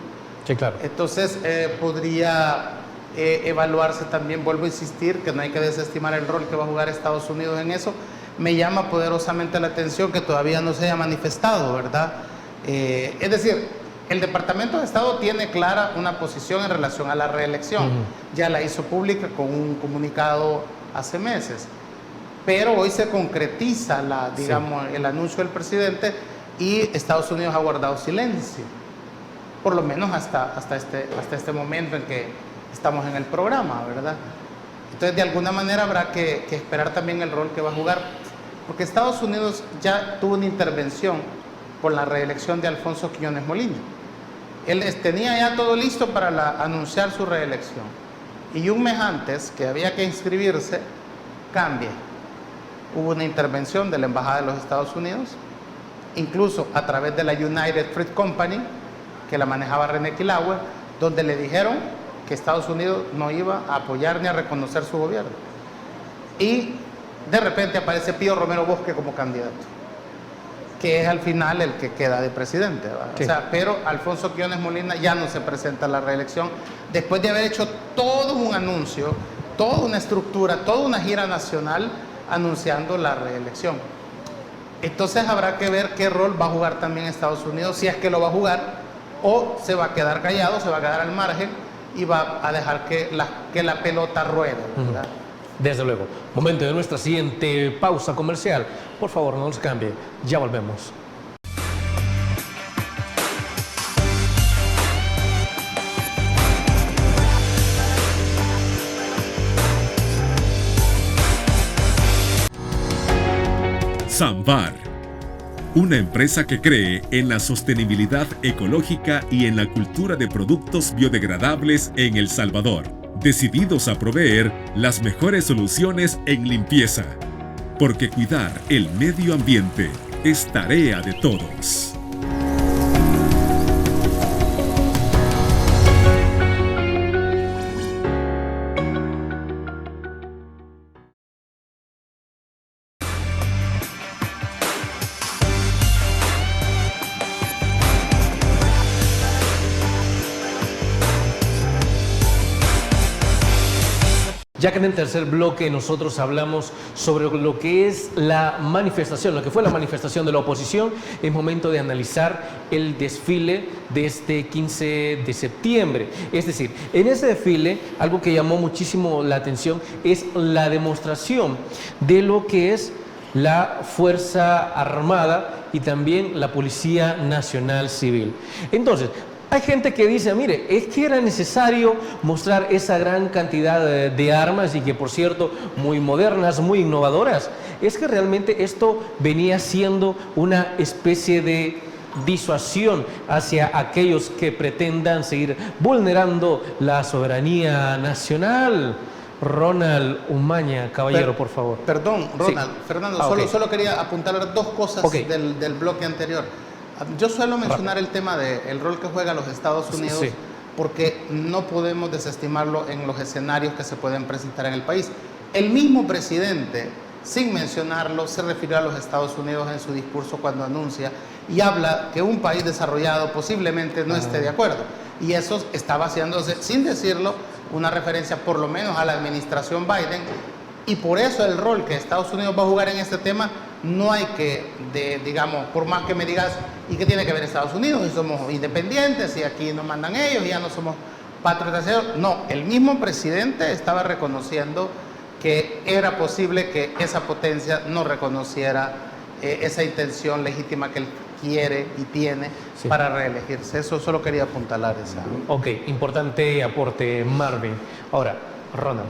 Sí, claro. Entonces podría evaluarse también, vuelvo a insistir, que no hay que desestimar el rol que va a jugar Estados Unidos en eso. Me llama poderosamente la atención que todavía no se haya manifestado, ¿verdad? Es decir, el Departamento de Estado tiene clara una posición en relación a la reelección. Ya la hizo pública con un comunicado hace meses. Pero hoy se concretiza el anuncio del presidente, y Estados Unidos ha guardado silencio. Por lo menos hasta este momento en que estamos en el programa, ¿verdad? Entonces, de alguna manera habrá que esperar también el rol que va a jugar, porque Estados Unidos ya tuvo una intervención con la reelección de Alfonso Quiñones Molina. Él tenía ya todo listo para anunciar su reelección, y un mes antes, que había que inscribirse, cambia. Hubo una intervención de la Embajada de los Estados Unidos, incluso a través de la United Fruit Company, que la manejaba René Quilahue, donde le dijeron que Estados Unidos no iba a apoyar ni a reconocer su gobierno. Y de repente aparece Pío Romero Bosque como candidato, que es al final el que queda de presidente, ¿verdad? Sí. O sea, pero Alfonso Quiñones Molina ya no se presenta a la reelección, después de haber hecho todo un anuncio, toda una estructura, toda una gira nacional anunciando la reelección. Entonces habrá que ver qué rol va a jugar también Estados Unidos, si es que lo va a jugar, o se va a quedar callado, se va a quedar al margen y va a dejar que la pelota ruede, ¿verdad? Desde luego. Momento de nuestra siguiente pausa comercial. Por favor, no nos cambie. Ya volvemos. Samvar, una empresa que cree en la sostenibilidad ecológica y en la cultura de productos biodegradables en El Salvador, decididos a proveer las mejores soluciones en limpieza, porque cuidar el medio ambiente es tarea de todos. Ya que en el tercer bloque nosotros hablamos sobre lo que es la manifestación, lo que fue la manifestación de la oposición, es momento de analizar el desfile de este 15 de septiembre. Es decir, en ese desfile, algo que llamó muchísimo la atención es la demostración de lo que es la Fuerza Armada y también la Policía Nacional Civil. Entonces, hay gente que dice, mire, es que era necesario mostrar esa gran cantidad de armas y que, por cierto, muy modernas, muy innovadoras. Es que realmente esto venía siendo una especie de disuasión hacia aquellos que pretendan seguir vulnerando la soberanía nacional. Ronald Umaña, caballero, por favor. Perdón, Ronald. Sí. Fernando, Okay. solo quería apuntar dos cosas del bloque anterior. Yo suelo mencionar el tema del rol que juegan los Estados Unidos, sí, porque no podemos desestimarlo en los escenarios que se pueden presentar en el país. El mismo presidente, sin mencionarlo, se refirió a los Estados Unidos en su discurso cuando anuncia y habla que un país desarrollado posiblemente no esté de acuerdo. Y eso estaba haciéndose, sin decirlo, una referencia por lo menos a la administración Biden. Y por eso el rol que Estados Unidos va a jugar en este tema no hay que, digamos, por más que me digas, ¿y qué tiene que ver Estados Unidos? Y somos independientes y aquí nos mandan ellos y ya no somos patriotas. No, el mismo presidente estaba reconociendo que era posible que esa potencia no reconociera esa intención legítima que él quiere y tiene para reelegirse. Eso solo quería apuntalar esa. Ok, importante aporte, Marvin. Ahora, Ronald,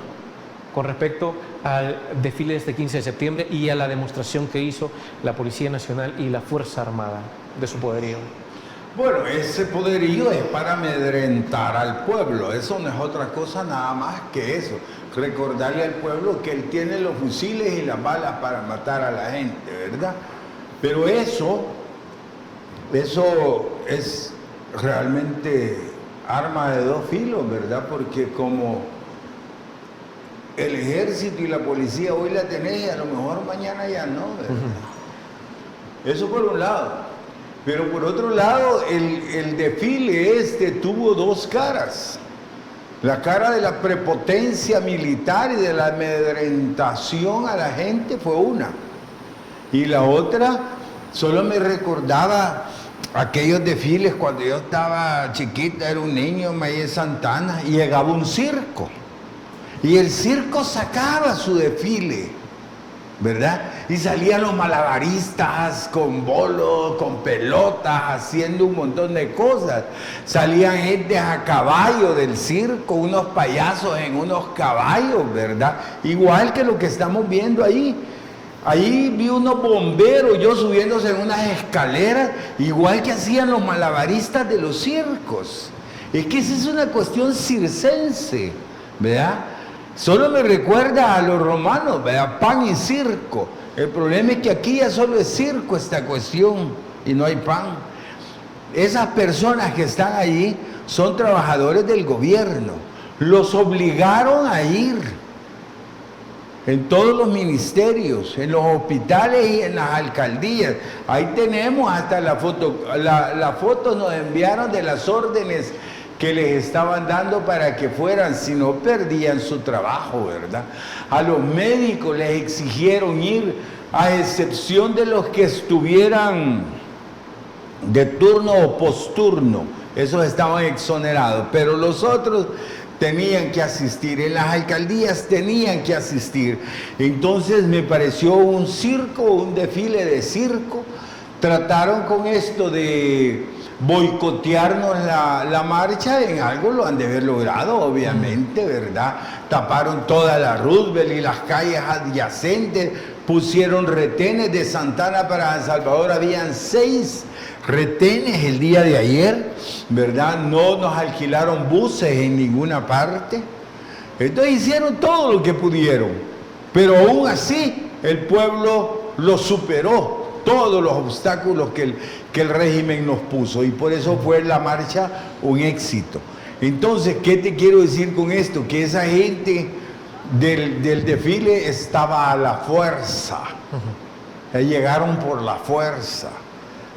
con respecto al desfile de este 15 de septiembre y a la demostración que hizo la Policía Nacional y la Fuerza Armada de su poderío. Bueno, ese poderío es para amedrentar al pueblo, eso no es otra cosa nada más que eso, recordarle al pueblo que él tiene los fusiles y las balas para matar a la gente, ¿verdad? Pero eso es realmente arma de dos filos, ¿verdad? Porque como el ejército y la policía hoy la tenés y a lo mejor mañana ya no, ¿verdad? Eso por un lado. Pero por otro lado, el desfile tuvo dos caras. La cara de la prepotencia militar y de la amedrentación a la gente fue una. Y la otra, solo me recordaba aquellos desfiles cuando yo estaba chiquita, era un niño, Maíz Santana, y llegaba un circo. Y el circo sacaba su desfile, ¿verdad? Y salían los malabaristas con bolos, con pelotas, haciendo un montón de cosas. Salían gente a caballo del circo, unos payasos en unos caballos, ¿verdad? Igual que lo que estamos viendo ahí. Ahí vi unos bomberos, yo subiéndose en unas escaleras, igual que hacían los malabaristas de los circos. Es que esa es una cuestión circense, ¿verdad? Solo me recuerda a los romanos, ¿verdad? Pan y circo. El problema es que aquí ya solo es circo esta cuestión y no hay pan. Esas personas que están allí son trabajadores del gobierno. Los obligaron a ir en todos los ministerios, en los hospitales y en las alcaldías. Ahí tenemos hasta la foto. La foto nos enviaron de las órdenes que les estaban dando para que fueran, si no perdían su trabajo, ¿verdad? A los médicos les exigieron ir, a excepción de los que estuvieran de turno o posturno, esos estaban exonerados, pero los otros tenían que asistir, en las alcaldías tenían que asistir. Entonces me pareció un circo, un desfile de circo. Trataron con esto de boicotearnos la marcha, en algo lo han de haber logrado, obviamente, ¿verdad? Taparon toda la Roosevelt y las calles adyacentes, pusieron retenes de Santana para San Salvador, habían 6 retenes el día de ayer, ¿verdad? No nos alquilaron buses en ninguna parte. Entonces hicieron todo lo que pudieron, pero aún así el pueblo lo superó, todos los obstáculos que el régimen nos puso, y por eso fue la marcha un éxito. Entonces, ¿qué te quiero decir con esto? Que esa gente del desfile estaba a la fuerza. Llegaron por la fuerza.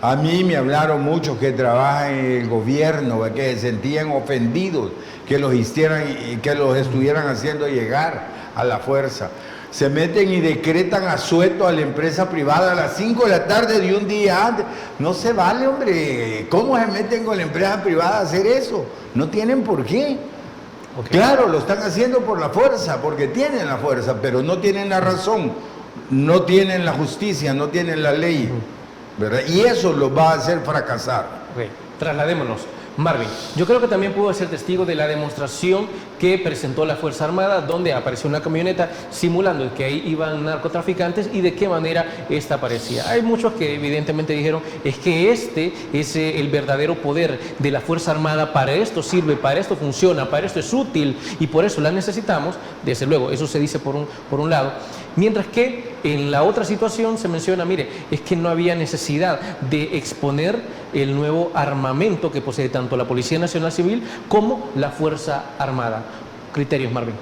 A mí me hablaron muchos que trabajan en el gobierno, que se sentían ofendidos que los estuvieran haciendo llegar a la fuerza. Se meten y decretan asueto a la empresa privada a las 5 de la tarde de un día antes. No se vale, hombre. ¿Cómo se meten con la empresa privada a hacer eso? No tienen por qué. Okay. Claro, lo están haciendo por la fuerza, porque tienen la fuerza, pero no tienen la razón, no tienen la justicia, no tienen la ley, ¿verdad? Y eso los va a hacer fracasar. Okay. Trasladémonos. Marvin, yo creo que también pudo ser testigo de la demostración que presentó la Fuerza Armada, donde apareció una camioneta simulando que ahí iban narcotraficantes y de qué manera esta aparecía. Hay muchos que evidentemente dijeron es que este es el verdadero poder de la Fuerza Armada, para esto sirve, para esto funciona, para esto es útil y por eso la necesitamos. Desde luego, eso se dice por un lado. Mientras que en la otra situación se menciona, mire, es que no había necesidad de exponer el nuevo armamento que posee tanto la Policía Nacional Civil como la Fuerza Armada. Criterios, Marvin.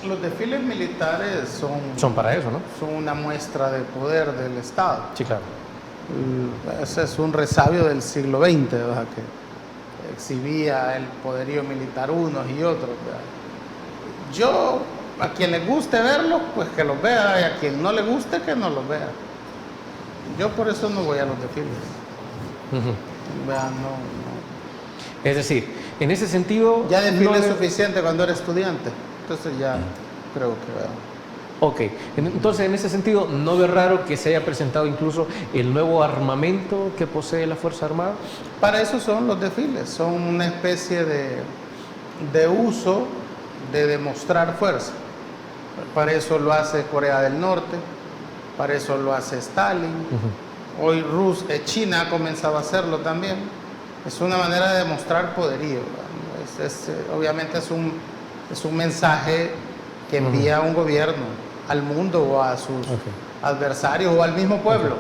Los desfiles militares son para eso, ¿no? Son una muestra de poder del Estado. Sí, claro. Ese es un resabio del siglo XX, ¿verdad? Que exhibía el poderío militar unos y otros, ¿verdad? Yo... A quien le guste verlo, pues que los vea, y a quien no le guste, que no los vea. Yo por eso no voy a los desfiles. Vean, no. Es decir, en ese sentido... Ya desfile es suficiente cuando eres estudiante. Entonces ya creo que vean. Ok, entonces en ese sentido, ¿no ve raro que se haya presentado incluso el nuevo armamento que posee la Fuerza Armada? Para eso son los desfiles, son una especie de uso de demostrar fuerza. Para eso lo hace Corea del Norte, para eso lo hace Stalin. Hoy China ha comenzado a hacerlo también. Es una manera de demostrar poderío. Obviamente es un mensaje que envía un gobierno al mundo o a sus adversarios o al mismo pueblo,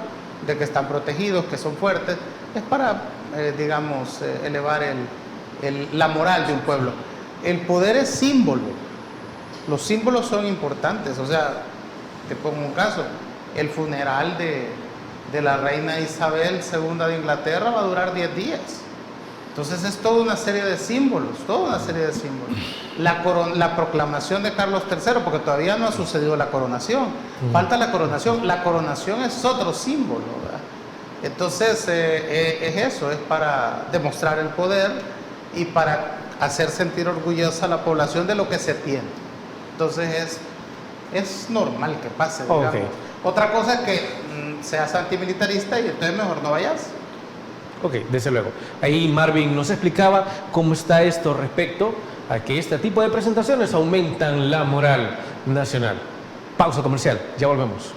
de que están protegidos, que son fuertes. Es para, elevar la moral de un pueblo. El poder es símbolo. Los símbolos son importantes. O sea, te pongo un caso. El funeral de la reina Isabel II de Inglaterra va a durar 10 días. Entonces es toda una serie de símbolos, La proclamación de Carlos III, porque todavía no ha sucedido la coronación. Falta la coronación. La coronación es otro símbolo, ¿verdad? Entonces es eso, es para demostrar el poder y para hacer sentir orgullosa a la población de lo que se tiene. Entonces es normal que pase, digamos. Otra cosa es que seas antimilitarista y entonces mejor no vayas. Ok, desde luego. Ahí Marvin nos explicaba cómo está esto respecto a que este tipo de presentaciones aumentan la moral nacional. Pausa comercial, ya volvemos.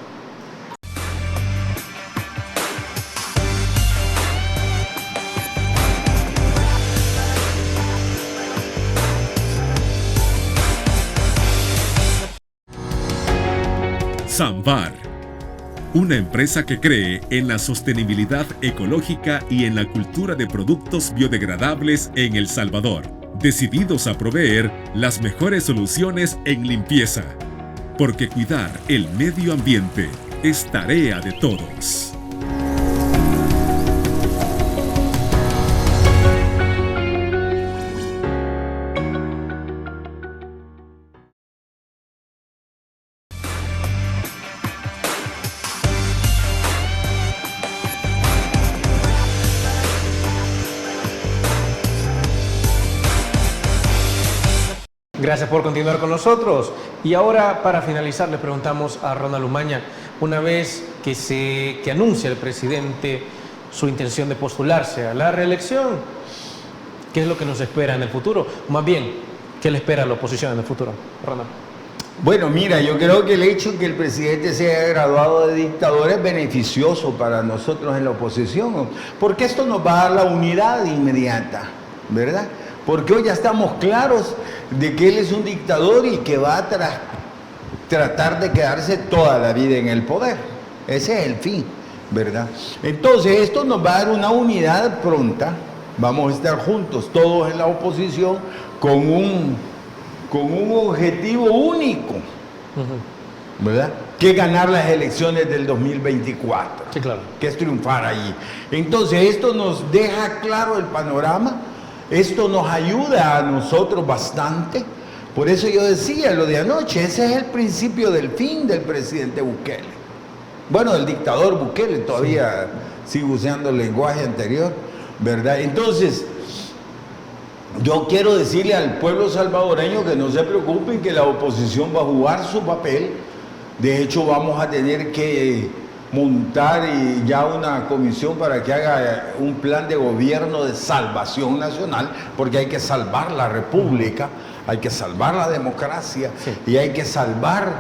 Samvar, una empresa que cree en la sostenibilidad ecológica y en la cultura de productos biodegradables en El Salvador, decididos a proveer las mejores soluciones en limpieza, porque cuidar el medio ambiente es tarea de todos. Gracias por continuar con nosotros. Y ahora, para finalizar, le preguntamos a Ronald Umaña, una vez que anuncia el presidente su intención de postularse a la reelección, ¿qué es lo que nos espera en el futuro? Más bien, ¿qué le espera a la oposición en el futuro? Ronald. Bueno, mira, yo creo que el hecho de que el presidente se haya graduado de dictador es beneficioso para nosotros en la oposición, porque esto nos va a dar la unidad inmediata, ¿verdad? Porque hoy ya estamos claros de que él es un dictador y que va a tratar de quedarse toda la vida en el poder. Ese es el fin, ¿verdad? Entonces esto nos va a dar una unidad pronta, vamos a estar juntos todos en la oposición con un objetivo único, ¿verdad? Que ganar las elecciones del 2024, Sí, claro. que es triunfar allí. Entonces esto nos deja claro el panorama, esto nos ayuda a nosotros bastante. Por eso yo decía lo de anoche, ese es el principio del fin del presidente Bukele. Bueno, del dictador Bukele, todavía sigo usando el lenguaje anterior, ¿verdad? Entonces, yo quiero decirle al pueblo salvadoreño que no se preocupen, que la oposición va a jugar su papel. De hecho, vamos a tener que montar ya una comisión para que haga un plan de gobierno de salvación nacional, porque hay que salvar la república, hay que salvar la democracia y hay que salvar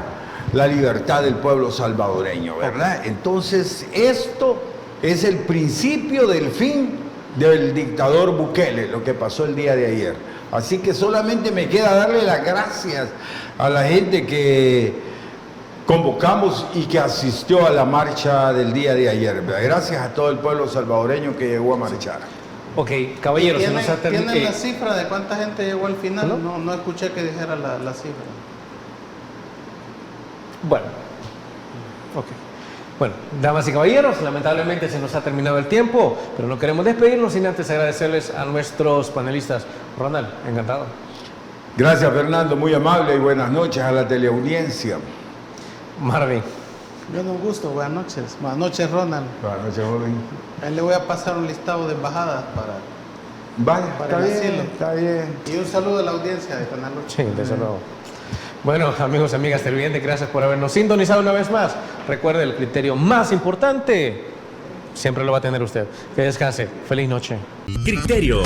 la libertad del pueblo salvadoreño, ¿verdad? Entonces, esto es el principio del fin del dictador Bukele, lo que pasó el día de ayer. Así que solamente me queda darle las gracias a la gente que convocamos y que asistió a la marcha del día de ayer. Gracias a todo el pueblo salvadoreño que llegó a marchar. Ok, caballeros, se nos ha ¿Tienen terminado. la cifra de cuánta gente llegó al final? No escuché que dijera la cifra. Bueno, ok. Bueno, damas y caballeros, lamentablemente se nos ha terminado el tiempo, pero no queremos despedirnos sin antes agradecerles a nuestros panelistas. Ronald, encantado. Gracias, Fernando, muy amable, y buenas noches a la teleaudiencia. Marvin. Bien, un gusto. Buenas noches. Buenas noches, Ronald. Buenas noches, joven. A él le voy a pasar un listado de embajadas para Vaya, Para está el bien, asilo. está bien. y un saludo a la audiencia de Canal 8. Sí, desde luego. Bueno, amigos y amigas televidentes, gracias por habernos sintonizado una vez más. Recuerde, el criterio más importante siempre lo va a tener usted. Que descanse. Feliz noche. Criterio.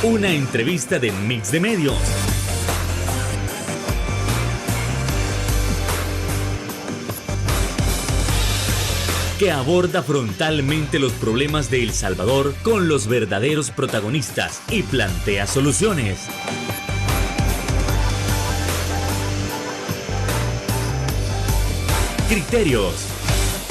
Una entrevista de Mix de Medios. Que aborda frontalmente los problemas de El Salvador con los verdaderos protagonistas y plantea soluciones. Criterios.